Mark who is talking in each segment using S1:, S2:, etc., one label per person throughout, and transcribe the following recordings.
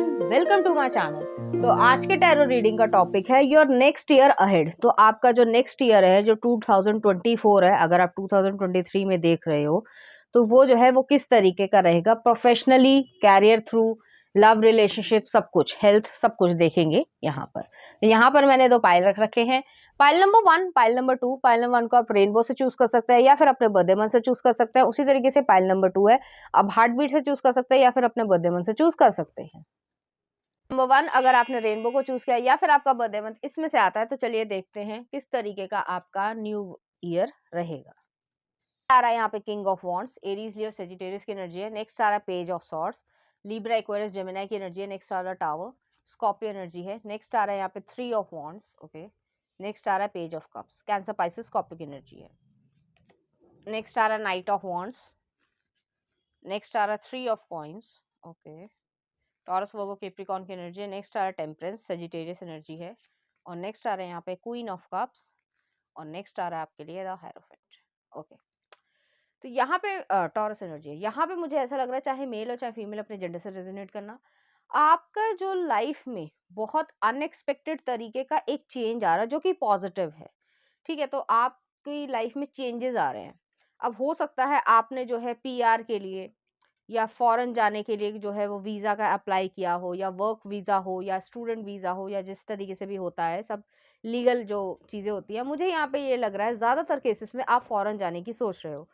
S1: Everyone, welcome to my channel. तो आज के टैरो रीडिंग का टॉपिक है योर नेक्स्ट ईयर अहेड। तो आपका जो नेक्स्ट ईयर है, जो 2024 है, अगर आप 2023 में देख रहे हो तो वो जो है वो किस तरीके का रहेगा, professionally, career through, love relationship, सब कुछ, हेल्थ, सब कुछ देखेंगे यहाँ पर। तो यहाँ पर मैंने दो पाइल रख रखे हैं, pile number 1, pile number 2। Pile number 1 को आप रेनबो से चूज कर सकते हैं या फिर अपने बर्थडे मंथ से चूज कर सकते हैं। उसी तरीके से पाइल नंबर 2 है, आप हार्ट बीट से चूज कर सकते हैं या फिर अपने बर्थडे मंथ से चूज कर सकते हैं। नंबर 1, अगर आपने रेनबो को चूज किया या फिर आपका बर्थडे मंथ इसमें से आता है, तो चलिए देखते हैं किस तरीके का आपका न्यू ईयर रहेगा। आ रहा है यहाँ पे king of wands, Aries, Leo, Sagittarius की एनर्जी है। नेक्स्ट आ रहा है page of swords, Libra, Aquarius, Gemini की एनर्जी है। नेक्स्ट आ रहा है टावर, स्कॉर्पियो एनर्जी है। नेक्स्ट आ रहा है यहाँ पे three of wands, okay. Next आ रहा है page of cups, Cancer, Pisces, Scorpio की एनर्जी है। नेक्स्ट आ रहा है नाइट ऑफ वॉन्ड्स। नेक्स्ट आ रहा है three of coins, okay. Taurus, Virgo, Capricorn की एनर्जी है। नेक्स्ट आ रहा है टेम्परेंस, सेजिटेरियस एनर्जी है। और नेक्स्ट आ रहा है यहाँ पे क्वीन ऑफ कप्स। और नेक्स्ट आ रहा है आपके लिए द हायरोफेंट, ओके। तो यहाँ पे टॉरस एनर्जी है। यहाँ पे मुझे ऐसा लग रहा है, चाहे मेल हो चाहे फीमेल, अपने जेंडर से रेजोनेट करना। आपका जो लाइफ में बहुत अनएक्सपेक्टेड तरीके का एक चेंज आ रहा है जो कि पॉजिटिव है, ठीक है। तो आपकी लाइफ में चेंजेस आ रहे हैं। अब हो सकता है आपने जो है पीआर के लिए या फॉरेन जाने के लिए जो है वो वीज़ा का अप्लाई किया हो, या वर्क वीज़ा हो, या स्टूडेंट वीज़ा हो, या जिस तरीके से भी होता है, सब लीगल जो चीज़ें होती हैं। मुझे यहाँ पे ये लग रहा है ज़्यादातर केसेस में आप फॉरेन जाने की सोच रहे हो।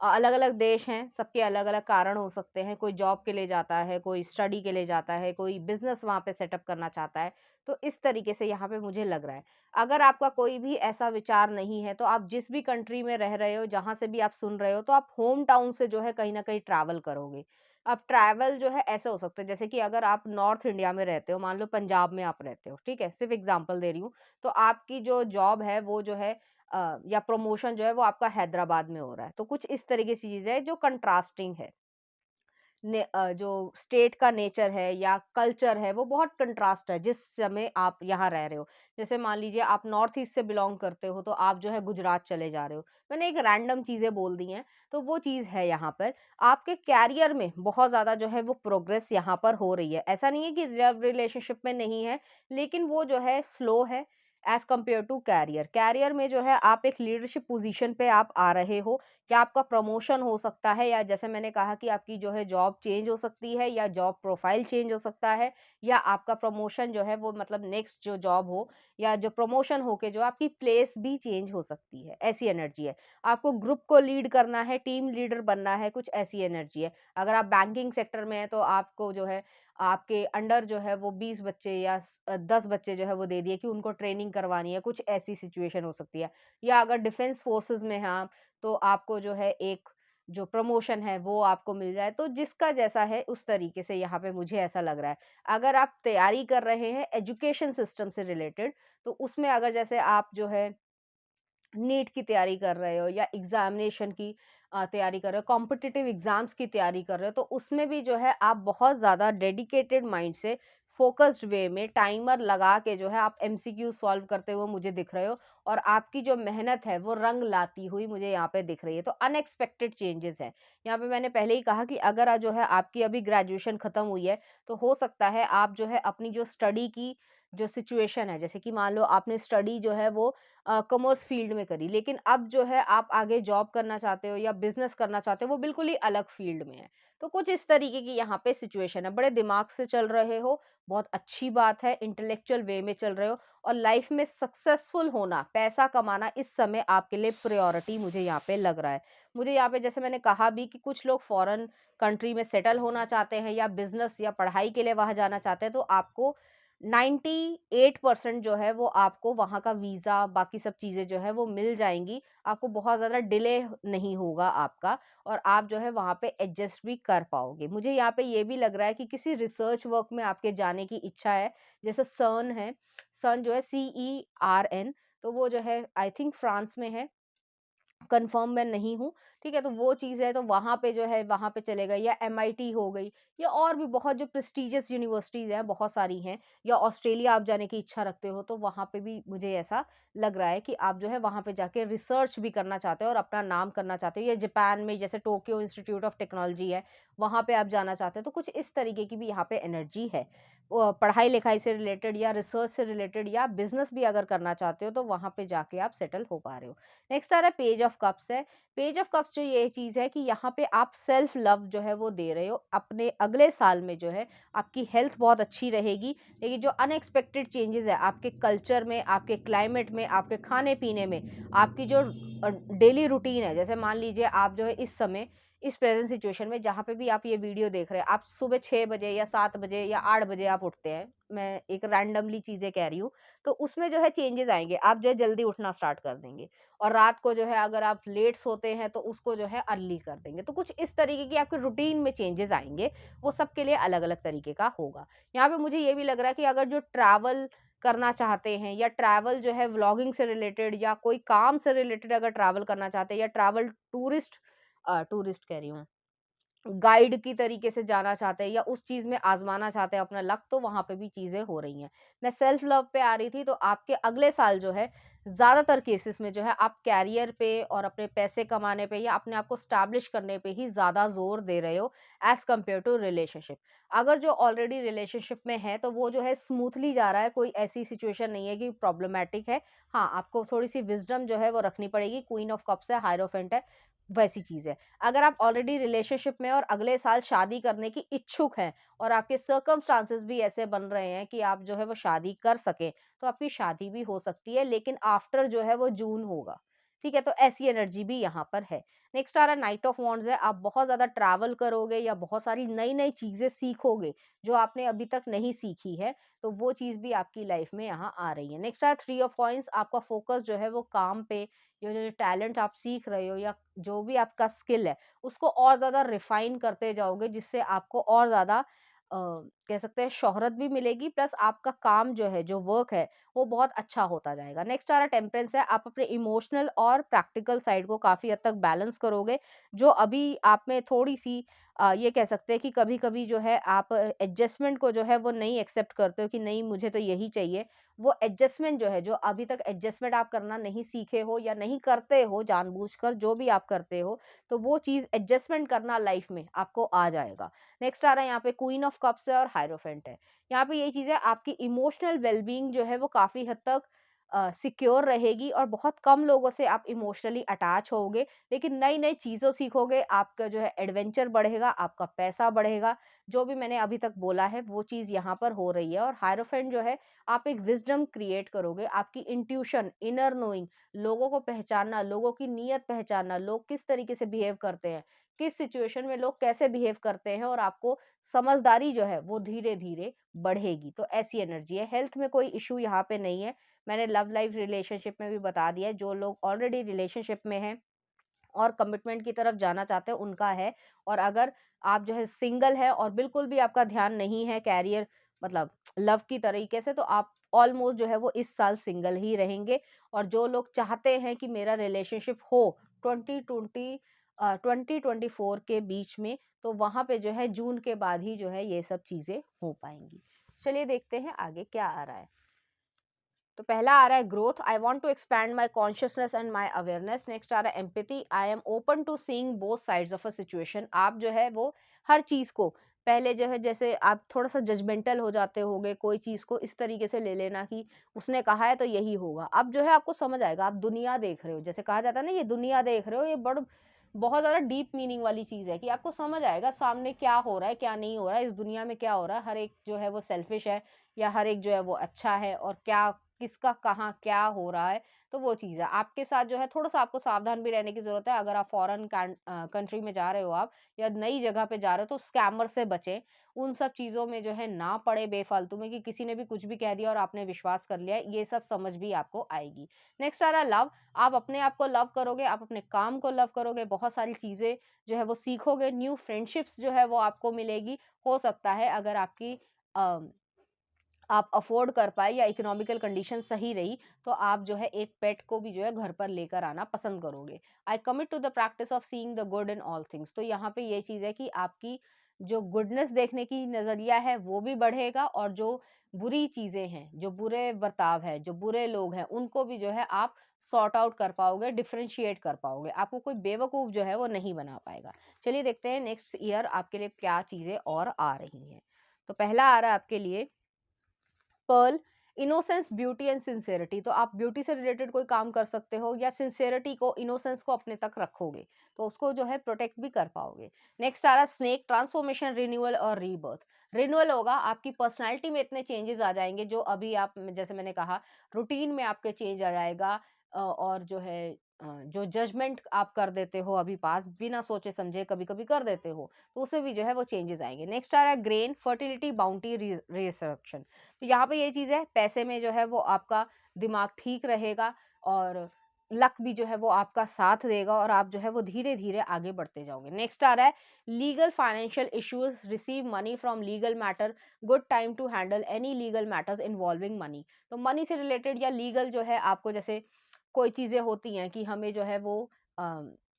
S1: अलग अलग देश हैं, सबके अलग अलग कारण हो सकते हैं। कोई जॉब के लिए जाता है, कोई स्टडी के लिए जाता है, कोई बिजनेस वहाँ पे सेटअप करना चाहता है। तो इस तरीके से यहाँ पे मुझे लग रहा है। अगर आपका कोई भी ऐसा विचार नहीं है, तो आप जिस भी कंट्री में रह रहे हो, जहाँ से भी आप सुन रहे हो, तो आप होम टाउन से जो है कहीं ना कहीं ट्रैवल करोगे। अब ट्रैवल जो है ऐसे हो सकता है, जैसे कि अगर आप नॉर्थ इंडिया में रहते हो, मान लो पंजाब में आप रहते हो, ठीक है, सिर्फ एग्जांपल दे रही हूँ। तो आपकी जो जॉब है वो जो है या प्रमोशन जो है वो आपका हैदराबाद में हो रहा है। तो कुछ इस तरीके की चीज़ है जो कंट्रास्टिंग है। जो स्टेट का नेचर है या कल्चर है वो बहुत कंट्रास्ट है जिस समय आप यहाँ रह रहे हो। जैसे मान लीजिए आप नॉर्थ ईस्ट से बिलोंग करते हो, तो आप जो है गुजरात चले जा रहे हो। मैंने एक रैंडम चीज़ें बोल दी हैं, तो वो चीज़ है यहाँ पर। आपके कैरियर में बहुत ज़्यादा जो है वो प्रोग्रेस यहाँ पर हो रही है। ऐसा नहीं है कि लव रिलेशनशिप में नहीं है, लेकिन वो जो है स्लो है as compare to career. Career में जो है आप एक लीडरशिप पोजीशन पे आप आ रहे हो, क्या आपका प्रमोशन हो सकता है, या जैसे मैंने कहा कि आपकी जो है जॉब चेंज हो सकती है, या जॉब प्रोफाइल चेंज हो सकता है, या आपका प्रमोशन जो है वो मतलब नेक्स्ट जो जॉब हो, या जो प्रमोशन हो के जो आपकी प्लेस भी चेंज हो सकती है। ऐसी एनर्जी है। आपको ग्रुप को लीड करना है, टीम लीडर बनना है, कुछ ऐसी एनर्जी है। अगर आप बैंकिंग सेक्टर में है, तो आपको जो है आपके अंडर जो है वो 20 बच्चे या 10 बच्चे जो है वो दे दिए कि उनको ट्रेनिंग करवानी है, कुछ ऐसी सिचुएशन हो सकती है। या अगर डिफेंस फोर्सेस में हैं आप, तो आपको जो है एक जो प्रमोशन है वो आपको मिल जाए। तो जिसका जैसा है उस तरीके से यहाँ पे मुझे ऐसा लग रहा है। अगर आप तैयारी कर रहे हैं एजुकेशन सिस्टम से रिलेटेड, तो उसमें अगर जैसे आप जो है नीट की तैयारी कर रहे हो, या एग्जामिनेशन की तैयारी कर रहे हो, कॉम्पिटिटिव एग्जाम्स की तैयारी कर रहे हो, तो उसमें भी जो है आप बहुत ज़्यादा डेडिकेटेड माइंड से फोकस्ड वे में टाइमर लगा के जो है आप एमसीक्यू सॉल्व करते हुए मुझे दिख रहे हो। और आपकी जो मेहनत है वो रंग लाती हुई मुझे यहाँ पे दिख रही है। तो अनएक्सपेक्टेड चेंजेस है यहाँ पे। मैंने पहले ही कहा कि अगर जो है आपकी अभी ग्रेजुएशन खत्म हुई है, तो हो सकता है आप जो है अपनी जो स्टडी की जो सिचुएशन है, जैसे कि मान लो आपने स्टडी जो है वो कॉमर्स फील्ड में करी, लेकिन अब जो है आप आगे जॉब करना चाहते हो या बिजनेस करना चाहते हो, वो बिल्कुल ही अलग फील्ड में है। तो कुछ इस तरीके की यहाँ पे सिचुएशन है। बड़े दिमाग से चल रहे हो, बहुत अच्छी बात है, इंटेलेक्चुअल वे में चल रहे हो। और लाइफ में सक्सेसफुल होना, पैसा कमाना इस समय आपके लिए प्रायोरिटी मुझे यहाँ पे लग रहा है। मुझे यहाँ पे जैसे मैंने कहा भी कि कुछ लोग फॉरेन कंट्री में सेटल होना चाहते हैं, या बिजनेस या पढ़ाई के लिए वहां जाना चाहते हैं, तो आपको 98% जो है वो आपको वहाँ का वीज़ा, बाकी सब चीज़ें जो है वो मिल जाएँगी। आपको बहुत ज़्यादा डिले नहीं होगा आपका, और आप जो है वहाँ पे एडजस्ट भी कर पाओगे। मुझे यहाँ पे ये भी लग रहा है कि किसी रिसर्च वर्क में आपके जाने की इच्छा है। जैसे सर्न है, सर्न जो है CERN, तो वो जो है आई थिंक फ्रांस में है। कंफर्म मैं नहीं हूँ, ठीक है? तो वो चीज़ है, तो वहाँ पे जो है वहाँ पे चले गए, या एमआईटी हो गई, या और भी बहुत जो प्रेस्टिजियस यूनिवर्सिटीज़ हैं, बहुत सारी हैं, या ऑस्ट्रेलिया आप जाने की इच्छा रखते हो, तो वहाँ पे भी मुझे ऐसा लग रहा है कि आप जो है वहाँ पे जाके रिसर्च भी करना चाहते हो और अपना नाम करना चाहते हो, या जापान में जैसे टोक्यो इंस्टीट्यूट ऑफ टेक्नोलॉजी है, वहाँ पे आप जाना चाहते हो, तो कुछ इस तरीके की भी यहाँ पे एनर्जी है। पढ़ाई-लिखाई से रिलेटेड या रिसर्च से रिलेटेड या बिज़नेस भी अगर करना चाहते हो, तो वहाँ पे जाके आप सेटल हो पा रहे हो। नेक्स्ट आ रहा है पेज ऑफ कप्स है। पेज ऑफ कप्स जो ये चीज़ है कि यहाँ पे आप सेल्फ लव जो है वो दे रहे हो। अपने अगले साल में जो है आपकी हेल्थ बहुत अच्छी रहेगी, लेकिन जो अनएक्सपेक्टेड चेंजेज़ है आपके कल्चर में, आपके क्लाइमेट में, आपके खाने-पीने में, आपकी जो डेली रूटीन है, जैसे मान लीजिए आप जो है इस समय इस प्रेज़ेंट सिचुएशन में जहाँ पे भी आप ये वीडियो देख रहे हैं, आप सुबह 6 बजे या 7 बजे या 8 बजे आप उठते हैं। मैं एक रैंडमली चीज़ें कह रही हूँ, तो उसमें जो है चेंजेज़ आएँगे। आप जो है जल्दी उठना स्टार्ट कर देंगे। और रात को जो है अगर आप लेट सोते हैं तो उसको जो है अर्ली कर देंगे। तो कुछ इस तरीके की आपके रूटीन में चेंजेस आएँगे, वो सबके लिए अलग-अलग तरीके का होगा। यहाँ पे मुझे ये भी लग रहा है कि अगर जो ट्रैवल करना चाहते हैं, या ट्रैवल जो है व्लॉगिंग से रिलेटेड या कोई काम से रिलेटेड अगर ट्रैवल करना चाहते हैं, या ट्रैवल टूरिस्ट कह रही हूँ, गाइड की तरीके से जाना चाहते हैं, या उस चीज़ में आज़माना चाहते हैं अपना लक, तो वहाँ पे भी चीज़ें हो रही हैं। मैं सेल्फ लव पे आ रही थी, तो आपके अगले साल जो है ज़्यादातर केसेस में जो है आप करियर पे और अपने पैसे कमाने पे या अपने आप को स्टैब्लिश करने पे ही ज़्यादा ज़ोर दे रहे हो एज़ कम्पेयर टू रिलेशनशिप। अगर जो ऑलरेडी रिलेशनशिप में है तो वो जो है स्मूथली जा रहा है, कोई ऐसी सिचुएशन नहीं है कि प्रॉब्लमैटिक है। हाँ, आपको थोड़ी-सी विज़डम जो है वो रखनी पड़ेगी, क्वीन ऑफ कप्स है, हायरोफेंट है, वैसी चीज़ है। अगर आप ऑलरेडी रिलेशनशिप में और अगले साल शादी करने की इच्छुक हैं और आपके सर्कमस्टांसेस भी ऐसे बन रहे हैं कि आप जो है वो शादी कर सकें, तो आपकी शादी भी हो सकती है, लेकिन आफ्टर जो है वो जून होगा। ठीक है? तो ऐसी एनर्जी भी यहाँ पर है। नेक्स्ट आ रहा है नाइट ऑफ वांड्स है। आप बहुत ज़्यादा ट्रैवल करोगे या बहुत सारी नई-नई चीज़ें सीखोगे, जो आपने अभी तक नहीं सीखी है, तो वो चीज़ भी आपकी लाइफ में यहाँ आ रही है। नेक्स्ट है थ्री ऑफ कॉइन्स। आपका फोकस जो है वो काम पे, ये जो टैलेंट आप सीख रहे हो या जो भी आपका स्किल है, उसको और ज़्यादा रिफ़ाइन करते जाओगे, जिससे आपको और ज़्यादा कह सकते हैं शोहरत भी मिलेगी, प्लस आपका काम जो है, जो वर्क है, वो बहुत अच्छा होता जाएगा। नेक्स्ट आ रहा है टेम्परेंस है। आप अपने इमोशनल और प्रैक्टिकल साइड को काफ़ी हद तक बैलेंस करोगे, जो अभी आप में थोड़ी-सी ये कह सकते हैं कि कभी-कभी जो है आप एडजस्टमेंट को जो है वो नहीं एक्सेप्ट करते हो कि नहीं मुझे तो यही चाहिए। वो एडजस्टमेंट जो है, जो अभी तक एडजस्टमेंट आप करना नहीं सीखे हो या नहीं करते हो जानबूझकर, जो भी आप करते हो, तो वो चीज़ एडजस्टमेंट करना लाइफ में आपको आ जाएगा। नेक्स्ट आ रहा है यहाँ पे क्वीन ऑफ कप्स है और हायरोफेंट है। यहाँ पे यही चीज़ है, आपकी इमोशनल वेलबीइंग जो है वो काफ़ी हद तक सिक्योर रहेगी और बहुत कम लोगों से आप इमोशनली अटैच होगे, लेकिन नई-नई चीज़ों सीखोगे, आपका जो है एडवेंचर बढ़ेगा, आपका पैसा बढ़ेगा। जो भी मैंने अभी तक बोला है वो चीज़ यहाँ पर हो रही है। और हायरोफेंट जो है, आप एक विज़डम क्रिएट करोगे, आपकी इंट्यूशन, इनर नोइंग, लोगों को पहचानना, लोगों की नीयत पहचानना, लोग किस तरीके से बिहेव करते हैं, किस सिचुएशन में लोग कैसे बिहेव करते हैं, और आपको समझदारी जो है वो धीरे-धीरे बढ़ेगी। तो ऐसी एनर्जी है। हेल्थ में कोई इश्यू यहाँ पे नहीं है। मैंने लव लाइफ रिलेशनशिप में भी बता दिया है, जो लोग ऑलरेडी रिलेशनशिप में हैं और कमिटमेंट की तरफ जाना चाहते हैं उनका है। और अगर आप जो है सिंगल है और बिल्कुल भी आपका ध्यान नहीं है कैरियर, मतलब लव की तरीके से, तो आप ऑलमोस्ट जो है वो इस साल सिंगल ही रहेंगे। और जो लोग चाहते हैं कि मेरा रिलेशनशिप हो 2024 के बीच में, तो वहाँ पे जो है जून के बाद ही जो है ये सब चीज़ें हो पाएंगी। चलिए देखते हैं आगे क्या आ रहा है। तो पहला आ रहा है growth. I want to expand my consciousness and my awareness. Next आ रहा है empathy. I am open to seeing both sides of a situation. आप जो है वो हर चीज़ को, पहले जो है जैसे आप थोड़ा सा जजमेंटल हो जाते होगे, कोई चीज़ को इस तरीके से ले लेना कि उसने कहा है तो यही होगा। अब जो है आपको समझ आएगा, आप दुनिया देख रहे हो, जैसे कहा जाता है ना, ये दुनिया देख रहे हो, ये बहुत ज़्यादा डीप मीनिंग वाली चीज़ है कि आपको समझ आएगा सामने क्या हो रहा है, क्या नहीं हो रहा है, इस दुनिया में क्या हो रहा है। हर एक जो है वो सेल्फिश है या हर एक जो है वो अच्छा है, और क्या किसका कहाँ क्या हो रहा है, तो वो चीज़ है। आपके साथ जो है थोड़ा-सा आपको सावधान भी रहने की ज़रूरत है। अगर आप फ़ॉरेन कंट्री में जा रहे हो आप, या नई जगह पे जा रहे हो, तो स्कैमर से बचें। उन सब चीज़ों में जो है ना पड़े बेफ़ालतू में कि किसी ने भी कुछ भी कह दिया और आपने विश्वास कर लिया, ये सब समझ भी आपको आएगी। नेक्स्ट आ रहा है लव। आप अपने आप को लव करोगे, आप अपने काम को लव करोगे, बहुत सारी चीज़ें जो है वो सीखोगे, न्यू फ्रेंडशिप्स जो है वो आपको मिलेगी। हो सकता है अगर आपकी अ आप अफोर्ड कर पाए या इकोनॉमिकल कंडीशन सही रही, तो आप जो है एक पेट को भी जो है घर पर लेकर आना पसंद करोगे। I commit to the practice of seeing the good in all things. तो यहाँ पे ये चीज़ है कि आपकी जो गुडनेस देखने की नज़रिया है वो भी बढ़ेगा, और जो बुरी चीज़ें हैं, जो बुरे बर्ताव है, जो बुरे लोग हैं, उनको भी जो है आप सॉर्ट आउट कर पाओगे, डिफरेंशिएट कर पाओगे। आपको कोई बेवकूफ़ जो है वो नहीं बना पाएगा। चलिए देखते हैं नेक्स्ट ईयर आपके लिए क्या चीज़ें और आ रही हैं। तो पहला आ रहा है आपके लिए pearl, innocence, beauty and sincerity. तो आप ब्यूटी से रिलेटेड कोई काम कर सकते हो, या सिंसेरिटी को, इनोसेंस को अपने तक रखोगे, तो उसको जो है प्रोटेक्ट भी कर पाओगे। नेक्स्ट आ रहा है स्नेक, ट्रांसफॉर्मेशन, रिन्यूअल और रीबर्थ। रिन्यूअल होगा, आपकी पर्सनालिटी में इतने चेंजेस आ जाएंगे जो अभी आप, जैसे मैंने कहा, रूटीन में आपके चेंज आ जाएगा, और जो है जो जजमेंट आप कर देते हो अभी पास, बिना सोचे समझे कभी कभी कर देते हो, तो उसमें भी जो है वो चेंजेस आएंगे। नेक्स्ट आ रहा है ग्रेन, फर्टिलिटी, बाउंटी, रिसर्प्शन। तो यहाँ पे ये चीज़ है, पैसे में जो है वो आपका दिमाग ठीक रहेगा, और लक भी जो है वो आपका साथ देगा, और आप जो है वो धीरे धीरे आगे बढ़ते जाओगे। नेक्स्ट आ रहा है legal, financial issues, receive money from legal matter, good time to handle any legal matters involving money. तो मनी से रिलेटेड या लीगल जो है, आपको जैसे कोई चीज़ें होती हैं कि हमें जो है वो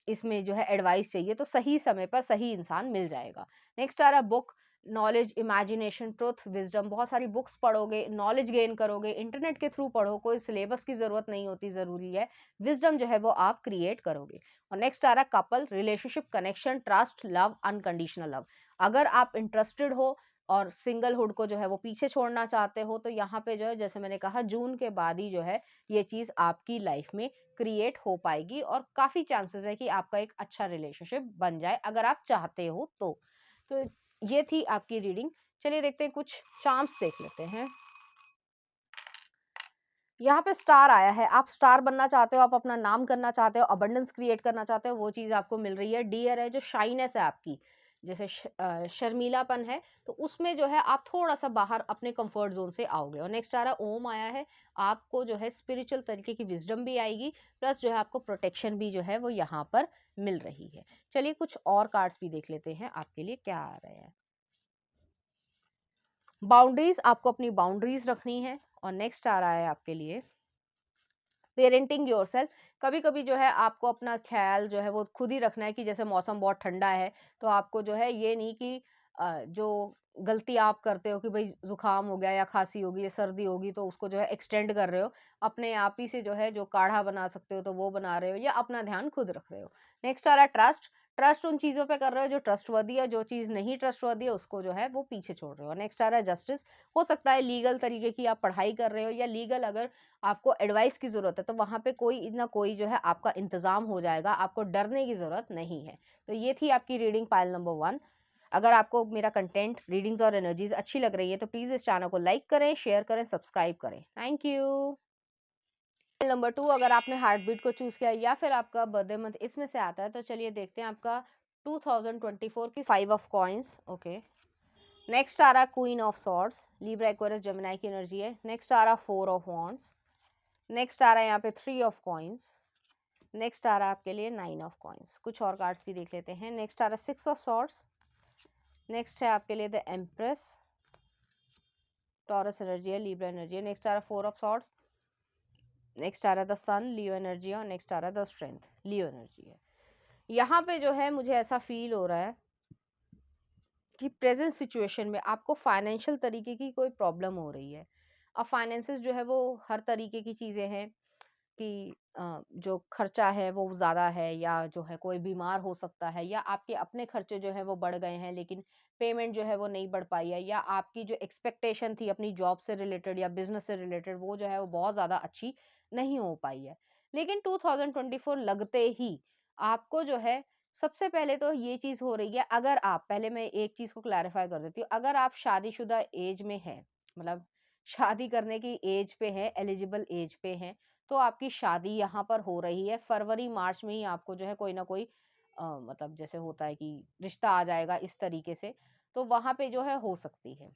S1: इसमें जो है एडवाइस चाहिए, तो सही समय पर सही इंसान मिल जाएगा। नेक्स्ट आ रहा है book, knowledge, imagination, truth, wisdom. बहुत सारी बुक्स पढ़ोगे, नॉलेज गेन करोगे, इंटरनेट के थ्रू पढ़ो, कोई सिलेबस की ज़रूरत नहीं होती, ज़रूरी है विजडम जो है वो आप क्रिएट करोगे। और नेक्स्ट आ रहा है couple, relationship, connection, trust, love, unconditional love. अगर आप इंटरेस्टेड हो और सिंगलहुड को जो है वो पीछे छोड़ना चाहते हो, तो यहाँ पे जो है, जैसे मैंने कहा, जून के बाद ही जो है ये चीज़ आपकी लाइफ में क्रिएट हो पाएगी, और काफ़ी चांसेस है कि आपका एक अच्छा रिलेशनशिप बन जाए, अगर आप चाहते हो तो ये थी आपकी रीडिंग। चलिए देखते हैं, कुछ चार्म्स देख लेते हैं। यहाँ पे स्टार आया है, आप स्टार बनना चाहते हो, आप अपना नाम करना चाहते हो, अबंडेंस क्रिएट करना चाहते हो, वो चीज़ आपको मिल रही है। डियर है, जो शाइनेस है आपकी, जैसे शर्मीलापन है, तो उसमें जो है आप थोड़ा सा बाहर अपने कंफर्ट जोन से आओगे। और नेक्स्ट आ रहा है ओम आया है, आपको जो है स्पिरिचुअल तरीके की विजडम भी आएगी, प्लस जो है आपको प्रोटेक्शन भी जो है वो यहाँ पर मिल रही है। चलिए कुछ और कार्ड्स भी देख लेते हैं आपके लिए क्या आ रहे हैं। बाउंड्रीज, आपको अपनी बाउंड्रीज रखनी है। और नेक्स्ट आ रहा है आपके लिए पेरेंटिंग योरसेल्फ। कभी कभी जो है आपको अपना ख्याल जो है वो खुद ही रखना है, कि जैसे मौसम बहुत ठंडा है, तो आपको जो है ये नहीं कि जो गलती आप करते हो कि भाई जुकाम हो गया या खांसी होगी या सर्दी होगी, तो उसको जो है एक्सटेंड कर रहे हो, अपने आप ही से जो है जो काढ़ा बना सकते हो तो वो बना रहे हो, या अपना ध्यान खुद रख रहे हो। नेक्स्ट आ रहा है ट्रस्ट, ट्रस्ट उन चीज़ों पे कर रहे हो जो ट्रस्टवर्दी है, जो चीज़ नहीं ट्रस्टवर्दी है उसको जो है वो पीछे छोड़ रहे हो। नेक्स्ट आ रहा है जस्टिस, हो सकता है लीगल तरीके की आप पढ़ाई कर रहे हो, या लीगल अगर आपको एडवाइस की ज़रूरत है, तो वहाँ पे कोई ना कोई जो है आपका इंतज़ाम हो जाएगा, आपको डरने की ज़रूरत नहीं है। तो ये थी आपकी रीडिंग पाइल नंबर 1। अगर आपको मेरा कंटेंट, रीडिंग्स और एनर्जीज अच्छी लग रही है, तो प्लीज़ इस चैनल को लाइक करें, शेयर करें, सब्सक्राइब करें। Thank you. नंबर 2, अगर आपने हार्ट बीट को चूज़ किया या फिर आपका बर्थडे मंथ इसमें से आता है, तो चलिए देखते हैं आपका 2024 की 5 ऑफ कॉइन्स। ओके, नेक्स्ट आ रहा है queen of swords, Libra, Aquarius, Gemini की एनर्जी है। नेक्स्ट आ रहा है 4 ऑफ वॉन्ड्स। नेक्स्ट आ रहा है यहाँ पे 3 ऑफ कॉइन्स। नेक्स्ट आ रहा है आपके लिए 9 ऑफ कॉइन्स। कुछ और कार्ड्स भी देख लेते हैं। नेक्स्ट आ रहा है 6 ऑफ सॉर्ड्स। नेक्स्ट है आपके लिए द एम्प्रेस, टॉरस एनर्जी है, लिब्रा एनर्जी है। नेक्स्ट आ रहा है 4 ऑफ सॉर्ड्स। नेक्स्ट आ रहा है द सन, लियो एनर्जी है। और नेक्स्ट आ रहा है द स्ट्रेंथ, लियो एनर्जी है। यहाँ पे जो है मुझे ऐसा फील हो रहा है कि प्रेजेंट सिचुएशन में आपको फाइनेंशियल तरीके की कोई प्रॉब्लम हो रही है। अब फाइनेंसेस जो है वो हर तरीके की चीज़ें हैं, कि जो खर्चा है वो ज़्यादा है, या जो है कोई बीमार हो सकता है, या आपके अपने खर्चे जो है वो बढ़ गए हैं, लेकिन पेमेंट जो है वो नहीं बढ़ पाई है, या आपकी जो एक्सपेक्टेशन थी अपनी जॉब से रिलेटेड या बिजनेस से रिलेटेड, वो जो है वो बहुत ज़्यादा अच्छी नहीं हो पाई है। लेकिन 2024 लगते ही आपको जो है, सबसे पहले तो ये चीज़ हो रही है, अगर आप, पहले मैं एक चीज़ को क्लैरिफाई कर देती हूँ, अगर आप शादीशुदा एज में हैं, मतलब शादी करने की एज पे है, एलिजिबल एज पे हैं, तो आपकी शादी यहाँ पर हो रही है। फरवरी मार्च में ही आपको जो है कोई ना कोई मतलब जैसे होता है कि रिश्ता आ जाएगा इस तरीके से, तो वहाँ पे जो है हो सकती है।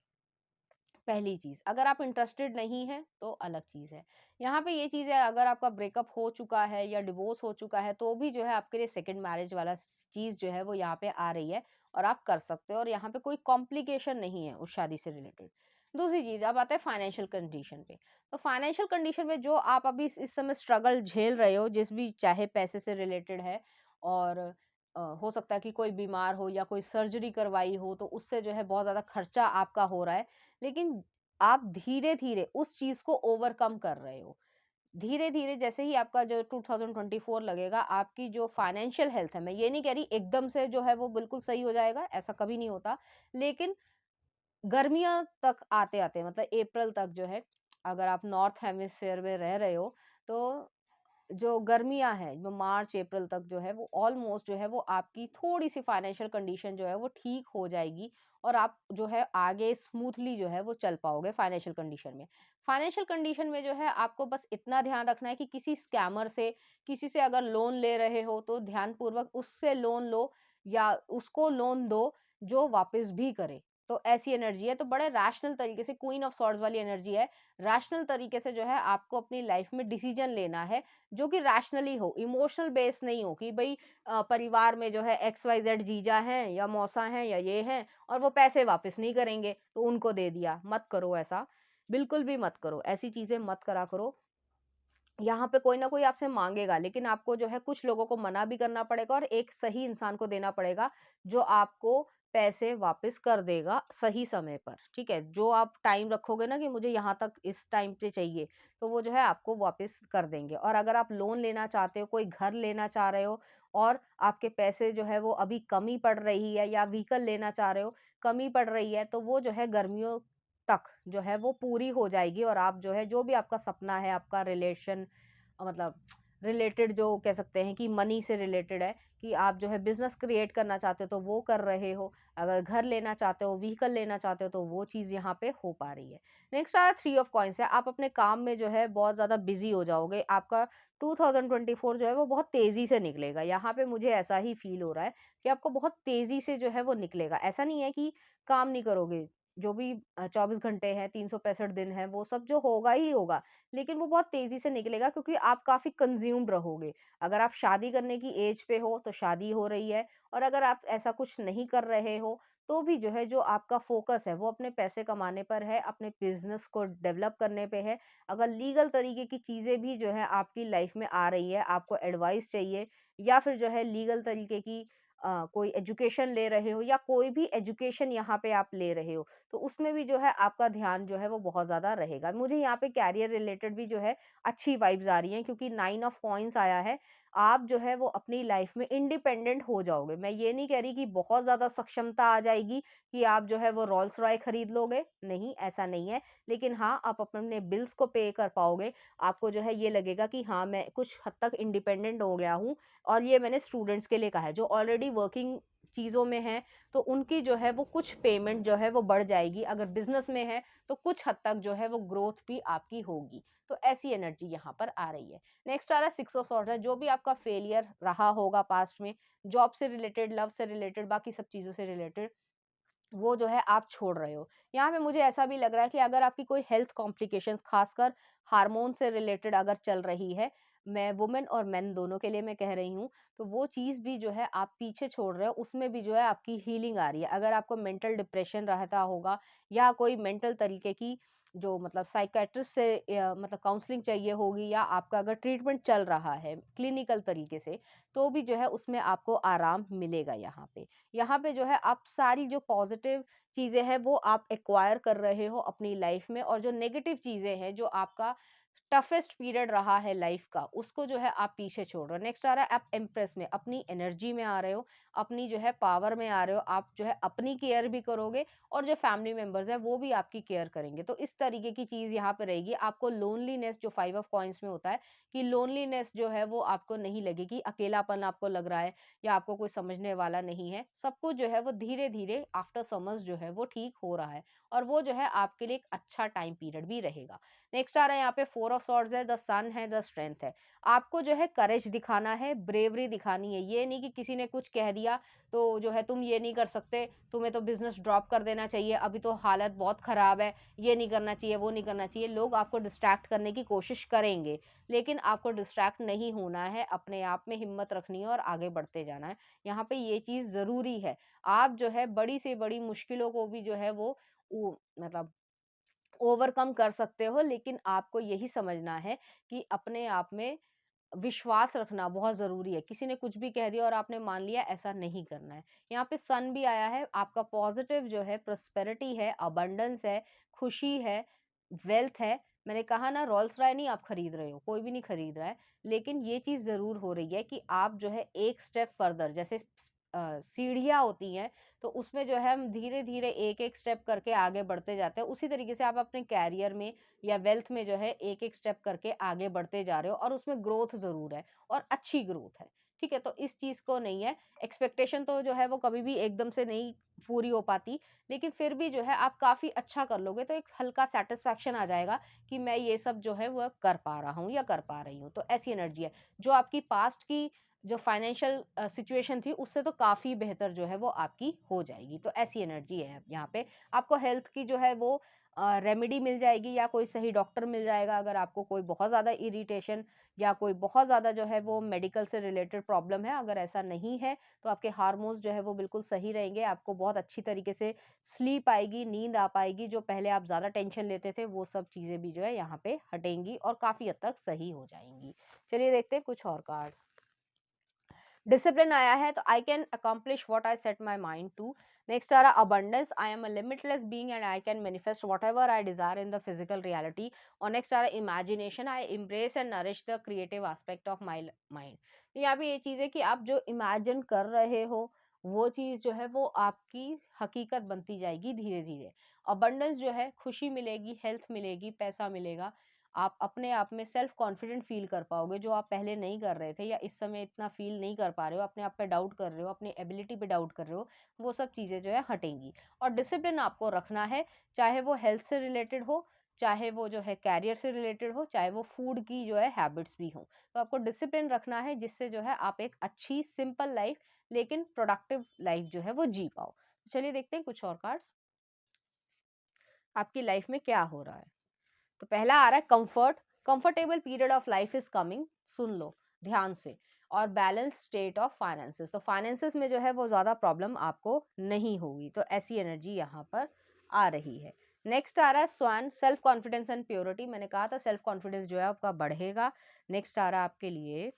S1: पहली चीज़, अगर आप इंटरेस्टेड नहीं हैं तो अलग चीज़ है। यहाँ पे ये चीज़ है, अगर आपका ब्रेकअप हो चुका है या डिवोर्स हो चुका है, तो भी जो है आपके लिए सेकंड मैरिज वाला चीज़ जो है वो यहाँ पे आ रही है, और आप कर सकते हो, और यहाँ पे कोई कॉम्प्लिकेशन नहीं है उस शादी से रिलेटेड। दूसरी चीज, अब आता है फाइनेंशियल कंडीशन पे। तो फाइनेंशियल कंडीशन में जो आप अभी इस समय स्ट्रगल झेल रहे हो, जिस भी चाहे पैसे से रिलेटेड है, और हो सकता है कि कोई बीमार हो या कोई सर्जरी करवाई हो, तो उससे जो है बहुत ज्यादा खर्चा आपका हो रहा है, लेकिन आप धीरे धीरे उस चीज को ओवरकम कर रहे हो। धीरे धीरे जैसे ही आपका जो 2024 लगेगा, आपकी जो फाइनेंशियल हेल्थ है, मैं ये नहीं कह रही एकदम से जो है वो बिल्कुल सही हो जाएगा, ऐसा कभी नहीं होता, लेकिन गर्मियाँ तक आते-आते मतलब अप्रैल तक जो है, अगर आप नॉर्थ हेमिस्फीयर में रह रहे हो, तो जो गर्मियाँ हैं, जो मार्च अप्रैल तक जो है वो ऑलमोस्ट जो है वो आपकी थोड़ी-सी फाइनेंशियल कंडीशन जो है वो ठीक हो जाएगी, और आप जो है आगे स्मूथली जो है वो चल पाओगे फाइनेंशियल कंडीशन में। फाइनेंशियल कंडीशन में जो है आपको बस इतना ध्यान रखना है कि किसी स्कैमर से, किसी से अगर लोन ले रहे हो तो ध्यानपूर्वक उससे लोन लो, या उसको लोन दो जो वापस भी करे। तो ऐसी एनर्जी है, तो बड़े रैशनल तरीके से, क्वीन ऑफ सॉर्ड्स वाली एनर्जी है। रैशनल तरीके से जो है आपको अपनी लाइफ में डिसीजन लेना है, जो कि रैशनली हो, इमोशनल बेस नहीं हो कि भई परिवार में जो है एक्स वाई जेड जीजा हैं या मौसा हैं या ये हैं, और वो पैसे वापस नहीं करेंगे तो उनको दे दिया। मत करो ऐसा, बिल्कुल भी मत करो, ऐसी चीजें मत करा करो। यहाँ पे कोई ना कोई आपसे माँगेगा, लेकिन आपको जो है कुछ लोगों को मना भी करना पड़ेगा, और एक सही इंसान को देना पड़ेगा, जो आपको पैसे वापस कर देगा सही समय पर, ठीक है? जो आप टाइम रखोगे ना कि मुझे यहाँ तक इस टाइम पे चाहिए, तो वो जो है आपको वापस कर देंगे। और अगर आप लोन लेना चाहते हो, कोई घर लेना चाह रहे हो, और आपके पैसे जो है वो अभी कमी पड़ रही है, या व्हीकल लेना चाह रहे हो, कमी पड़ रही है, तो वो जो है गर्मियों तक जो है वो पूरी हो जाएगी, और आप जो है जो भी आपका सपना है, आपका रिलेशन मतलब रिलेटेड, जो कह सकते हैं कि मनी से रिलेटेड है, कि आप जो है बिजनेस क्रिएट करना चाहते हो तो वो कर रहे हो, अगर घर लेना चाहते हो, व्हीकल लेना चाहते हो, तो वो चीज़ यहाँ पे हो पा रही है। नेक्स्ट आ थ्री ऑफ कॉइन्स है, आप अपने काम में जो है बहुत ज़्यादा बिजी हो जाओगे, आपका 2024 जो है वो बहुत तेज़ी से निकलेगा। यहाँ पे मुझे ऐसा ही फील हो रहा है कि आपको बहुत तेज़ी से जो है वो निकलेगा। ऐसा नहीं है कि काम नहीं करोगे, जो भी 24 घंटे हैं, 365 दिन हैं, वो सब जो होगा ही होगा, लेकिन वो बहुत तेज़ी से निकलेगा, क्योंकि आप काफ़ी कंज़्यूम्ड रहोगे। अगर आप शादी करने की एज पे हो, तो शादी हो रही है, और अगर आप ऐसा कुछ नहीं कर रहे हो, तो भी जो है जो आपका फ़ोकस है, वो अपने पैसे कमाने पर है, अपने बिज़नेस को डेवलप करने पे है। अगर लीगल तरीके की चीज़ें भी जो है आपकी लाइफ़ में आ रही है, आपको एडवाइस चाहिए, या फिर जो है लीगल तरीके की कोई एजुकेशन ले रहे हो, या कोई भी एजुकेशन यहाँ पे आप ले रहे हो, तो उसमें भी जो है आपका ध्यान जो है वो बहुत ज़्यादा रहेगा। मुझे यहाँ पे करियर रिलेटेड भी जो है अच्छी वाइब्स आ रही हैं, क्योंकि 9 ऑफ कॉइन्स आया है। आप जो है वो अपनी लाइफ में इंडिपेंडेंट हो जाओगे। मैं ये नहीं कह रही कि बहुत ज़्यादा सक्षमता आ जाएगी कि आप जो है वो रोल्स रॉय खरीद लोगे, नहीं, ऐसा नहीं है। लेकिन हाँ, आप अपने बिल्स को पे कर पाओगे। आपको जो है ये लगेगा कि हाँ, मैं कुछ हद तक इंडिपेंडेंट हो गया हूँ, और ये मैंने स्टूडेंट्स के लिए कहा है, जो ऑलरेडी वर्किंग चीज़ों में हैं, तो उनकी जो है वो कुछ पेमेंट जो है वो बढ़ जाएगी। अगर बिज़नेस में है, तो कुछ हद तक जो है वो ग्रोथ भी आपकी होगी। तो ऐसी एनर्जी यहाँ पर आ रही है। नेक्स्ट आ रहा है सिक्स ऑफ सॉर्ड्स है, जो भी आपका फेलियर रहा होगा पास्ट में, जॉब से रिलेटेड, लव से रिलेटेड, बाकी सब चीज़ों से रिलेटेड, वो जो है आप छोड़ रहे हो। यहाँ पे मुझे ऐसा भी लग रहा है कि अगर आपकी कोई हेल्थ कॉम्प्लिकेशंस, खासकर हार्मोन से रिलेटेड अगर चल रही है, मैं वुमेन और मेन दोनों के लिए मैं कह रही हूँ, तो वो चीज़ भी जो है आप पीछे छोड़ रहे हो, उसमें भी जो है आपकी हीलिंग आ रही है। अगर आपको मेंटल डिप्रेशन रहता होगा, या कोई मेंटल तरीके की जो मतलब साइकियाट्रिस्ट से मतलब काउंसलिंग चाहिए होगी, या आपका अगर ट्रीटमेंट चल रहा है क्लिनिकल तरीके से, तो भी जो है उसमें आपको आराम मिलेगा यहाँ पे। यहाँ पे जो है आप सारी जो पॉजिटिव चीज़ें हैं वो आप एक्वायर कर रहे हो अपनी लाइफ में, और जो नेगेटिव चीज़ें हैं, जो आपका टफेस्ट पीरियड रहा है लाइफ का, उसको जो है आप पीछे छोड़ रहे हो। नेक्स्ट आ रहा है आप एम्प्रेस में, अपनी एनर्जी में आ रहे हो, अपनी जो है पावर में आ रहे हो, आप जो है अपनी केयर भी करोगे, और जो फैमिली मेंबर्स है वो भी आपकी केयर करेंगे। तो इस तरीके की चीज़ यहाँ पे रहेगी। आपको लोनलीनेस, जो 5 ऑफ कॉइन्स में होता है, कि लोनलीनेस जो है वो आपको नहीं लगेगी, अकेलापन आपको लग रहा है, या आपको कोई समझने वाला नहीं है। सब कुछ जो है वो धीरे-धीरे आफ्टर समर्स जो है वो ठीक हो रहा है, और वो जो है आपके लिए एक अच्छा टाइम पीरियड भी रहेगा। नेक्स्ट आ रहा है यहाँ पे फोर ऑफ सॉर्ड्स है, द सन है, द स्ट्रेंथ है। आपको जो है करेज दिखाना है, ब्रेवरी दिखानी है। ये नहीं कि किसी ने कुछ कह दिया तो जो है तुम ये नहीं कर सकते, तुम्हें तो बिजनेस ड्रॉप कर देना चाहिए, अभी तो हालत बहुत खराब है, ये नहीं करना चाहिए, वो नहीं करना चाहिए। लोग आपको डिस्ट्रैक्ट करने की कोशिश करेंगे, लेकिन आपको डिस्ट्रैक्ट नहीं होना है, अपने आप में हिम्मत रखनी है और आगे बढ़ते जाना है। यहाँ पे ये चीज़ ज़रूरी है। आप जो है बड़ी से बड़ी मुश्किलों को भी जो है वो मतलब ओवरकम कर सकते हो, लेकिन आपको यही समझना है कि अपने आप में विश्वास रखना बहुत ज़रूरी है। किसी ने कुछ भी कह दिया और आपने मान लिया, ऐसा नहीं करना है। यहाँ पे सन भी आया है, आपका पॉज़िटिव जो है प्रॉस्पेरिटी है, अबंडेंस है, खुशी है, वेल्थ है। मैंने कहा ना, रोल्स रॉय नहीं आप खरीद रहे हो, कोई भी नहीं खरीद रहा है। लेकिन ये चीज़ ज़रूर हो रही है कि आप जो है एक स्टेप फर्दर, जैसे सीढ़ियाँ होती हैं, तो उसमें जो है हम धीरे-धीरे एक-एक स्टेप करके आगे बढ़ते जाते हैं। उसी तरीके से आप अपने करियर में या वेल्थ में जो है एक-एक स्टेप करके आगे बढ़ते जा रहे हो, और उसमें ग्रोथ ज़रूर है और अच्छी ग्रोथ है। ठीक है? तो इस चीज़ को नहीं है, एक्सपेक्टेशन तो जो है वो कभी भी एकदम से नहीं पूरी हो पाती, लेकिन फिर भी जो है आप काफ़ी अच्छा कर लोगे, तो एक हल्का सैटिस्फैक्शन आ जाएगा कि मैं ये सब जो है वो कर पा रहा हूँ या कर पा रही हूँ। तो ऐसी एनर्जी है। जो आपकी पास्ट की जो फाइनेंशियल सिचुएशन थी, उससे तो काफ़ी बेहतर जो है वो आपकी हो जाएगी। तो ऐसी एनर्जी है यहाँ पे। आपको हेल्थ की जो है वो रेमेडी मिल जाएगी, या कोई सही डॉक्टर मिल जाएगा अगर आपको कोई बहुत ज़्यादा इरिटेशन या कोई बहुत ज़्यादा जो है वो मेडिकल से रिलेटेड प्रॉब्लम है। अगर ऐसा नहीं है, तो आपके हार्मोन्स जो है वो बिल्कुल सही रहेंगे, आपको बहुत अच्छी तरीके से स्लीप आएगी, नींद आ पाएगी। जो पहले आप ज़्यादा टेंशन लेते थे, वो सब चीज़ें भी जो है यहाँ पे हटेंगी और काफ़ी हद तक सही हो जाएंगी। चलिए देखते हैं कुछ और कार्ड्स। डिसिप्लिन आया है, तो I can accomplish what I set my mind to. Next आ रहा abundance, I am a limitless being and I can manifest whatever I desire in the physical reality. और नेक्स्ट आ रहा imagination, I embrace and nourish the creative aspect of my mind. यहाँ पे ये चीज़ है कि आप जो इमेजिन कर रहे हो, वो चीज़ जो है वो आपकी हकीकत बनती जाएगी धीरे धीरे। अबंडेंस जो है, खुशी मिलेगी, हेल्थ मिलेगी, पैसा मिलेगा। आप अपने आप में सेल्फ कॉन्फिडेंट फील कर पाओगे, जो आप पहले नहीं कर रहे थे या इस समय इतना फील नहीं कर पा रहे हो, अपने आप पे डाउट कर रहे हो, अपनी एबिलिटी पे डाउट कर रहे हो, वो सब चीज़ें जो है हटेंगी। और डिसिप्लिन आपको रखना है, चाहे वो हेल्थ से रिलेटेड हो, चाहे वो जो है कैरियर से रिलेटेड हो, चाहे वो फूड की जो है हैबिट्स भी हो। तो आपको डिसिप्लिन रखना है, जिससे जो है आप एक अच्छी सिंपल लाइफ लेकिन प्रोडक्टिव लाइफ जो है वो जी पाओ। तो चलिए देखते हैं कुछ और कार्ड्स, आपकी लाइफ में क्या हो रहा है। तो पहला आ रहा है comfort, comfortable period of life is coming, सुन लो ध्यान से। और बैलेंस स्टेट ऑफ फाइनेंसेस, तो फाइनेंसेस में जो है वो ज़्यादा प्रॉब्लम आपको नहीं होगी। तो ऐसी एनर्जी यहाँ पर आ रही है। नेक्स्ट आ रहा है स्वान, सेल्फ कॉन्फिडेंस एंड प्योरिटी। मैंने कहा था सेल्फ कॉन्फिडेंस जो है आपका बढ़ेगा। नेक्स्ट आ रहा है आपके लिए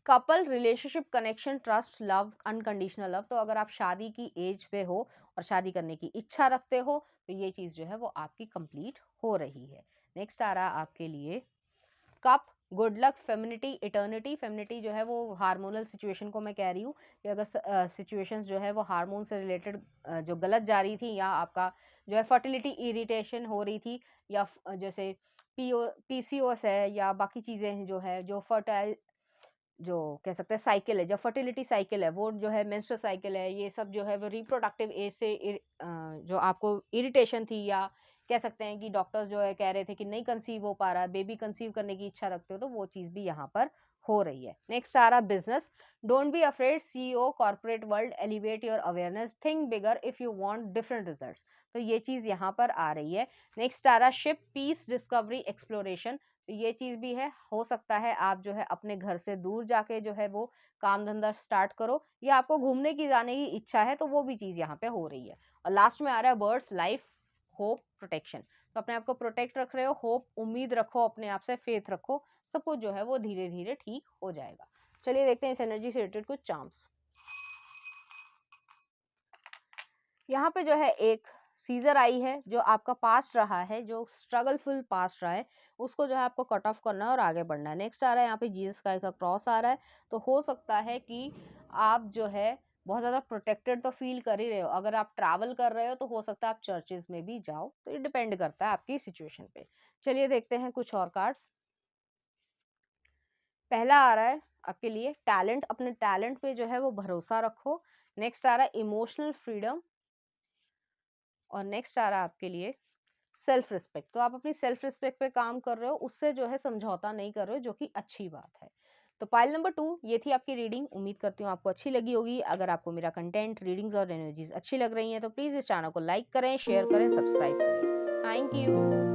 S1: couple, relationship, connection, trust, love, unconditional love. तो अगर आप शादी की एज पे हो और शादी करने की इच्छा रखते हो, तो ये चीज़ जो है वो आपकी कंप्लीट हो रही है। नेक्स्ट आ रहा है आपके लिए cup, good luck, femininity, eternity. Femininity जो है वो हार्मोनल सिचुएशन को मैं कह रही हूँ कि अगर सिचुएशंस जो है वो हार्मोन से रिलेटेड जो गलत जा रही थी, या आपका जो है फर्टिलिटी इरिटेशन हो रही थी, या जैसे पीसीओएस है, या बाकी चीज़ें जो है, जो फर्टाइल जो कह सकते हैं साइकिल है, जो फर्टिलिटी साइकिल है, वो जो है मेंस्ट्रुअल साइकिल है, ये सब जो है वो रिप्रोडक्टिव एज से जो आपको इरिटेशन थी, या कह सकते हैं कि डॉक्टर्स जो है कह रहे थे कि नहीं कंसीव हो पा रहा है, बेबी कंसीव करने की इच्छा रखते हो, तो वो चीज़ भी यहाँ पर हो रही है। नेक्स्ट आ रहा business, don't be afraid, CEO, corporate world, elevate your awareness, think bigger if you want different results. तो ये चीज़ यहाँ पर आ रही है। नेक्स्ट आ रहा शिप, पीस, डिस्कवरी, एक्सप्लोरेशन। तो ये चीज़ भी है, हो सकता है आप जो है अपने घर से दूर जाके जो है वो काम धंधा स्टार्ट करो, या आपको घूमने की जाने की इच्छा है, तो वो भी चीज़ यहाँ पे हो रही है। और लास्ट में आ रहा है बर्ड्स, लाइफ, होप, प्रोटेक्शन। तो अपने आप को प्रोटेक्ट रख रहे हो, होप, उम्मीद रखो, अपने आप से फेथ रखो, सब कुछ जो है वो धीरे धीरे ठीक हो जाएगा। चलिए देखते हैं इस एनर्जी से रिलेटेड कुछ चार्म्स। यहाँ पे जो है एक सीजर आई है, जो आपका पास्ट रहा है, जो स्ट्रगलफुल पास्ट रहा है, उसको जो है आपको कट ऑफ करना है और आगे बढ़ना है। नेक्स्ट आ रहा है यहाँ पे जीसस क्राइस्ट का क्रॉस आ रहा है। तो हो सकता है कि आप जो है बहुत ज़्यादा प्रोटेक्टेड तो फील कर ही रहे हो। अगर आप ट्रैवल कर रहे हो, तो हो सकता है आप चर्चेज में भी जाओ, तो ये डिपेंड करता है आपकी सिचुएशन पे। चलिए देखते हैं कुछ और कार्ड्स। पहला आ रहा है आपके लिए टैलेंट, अपने टैलेंट पे जो है वो भरोसा रखो। नेक्स्ट आ रहा है इमोशनल फ्रीडम। और नेक्स्ट आ रहा है आपके लिए सेल्फ रिस्पेक्ट। तो आप अपनी सेल्फ रिस्पेक्ट पे काम कर रहे हो, उससे जो है समझौता नहीं कर रहे हो, जो कि अच्छी बात है। तो पाइल नंबर 2 ये थी आपकी रीडिंग। उम्मीद करती हूँ आपको अच्छी लगी होगी। अगर आपको मेरा कंटेंट, रीडिंग्स और एनर्जीज अच्छी लग रही हैं, तो प्लीज़ इस चैनल को लाइक करें, शेयर करें, सब्सक्राइब करें। Thank you.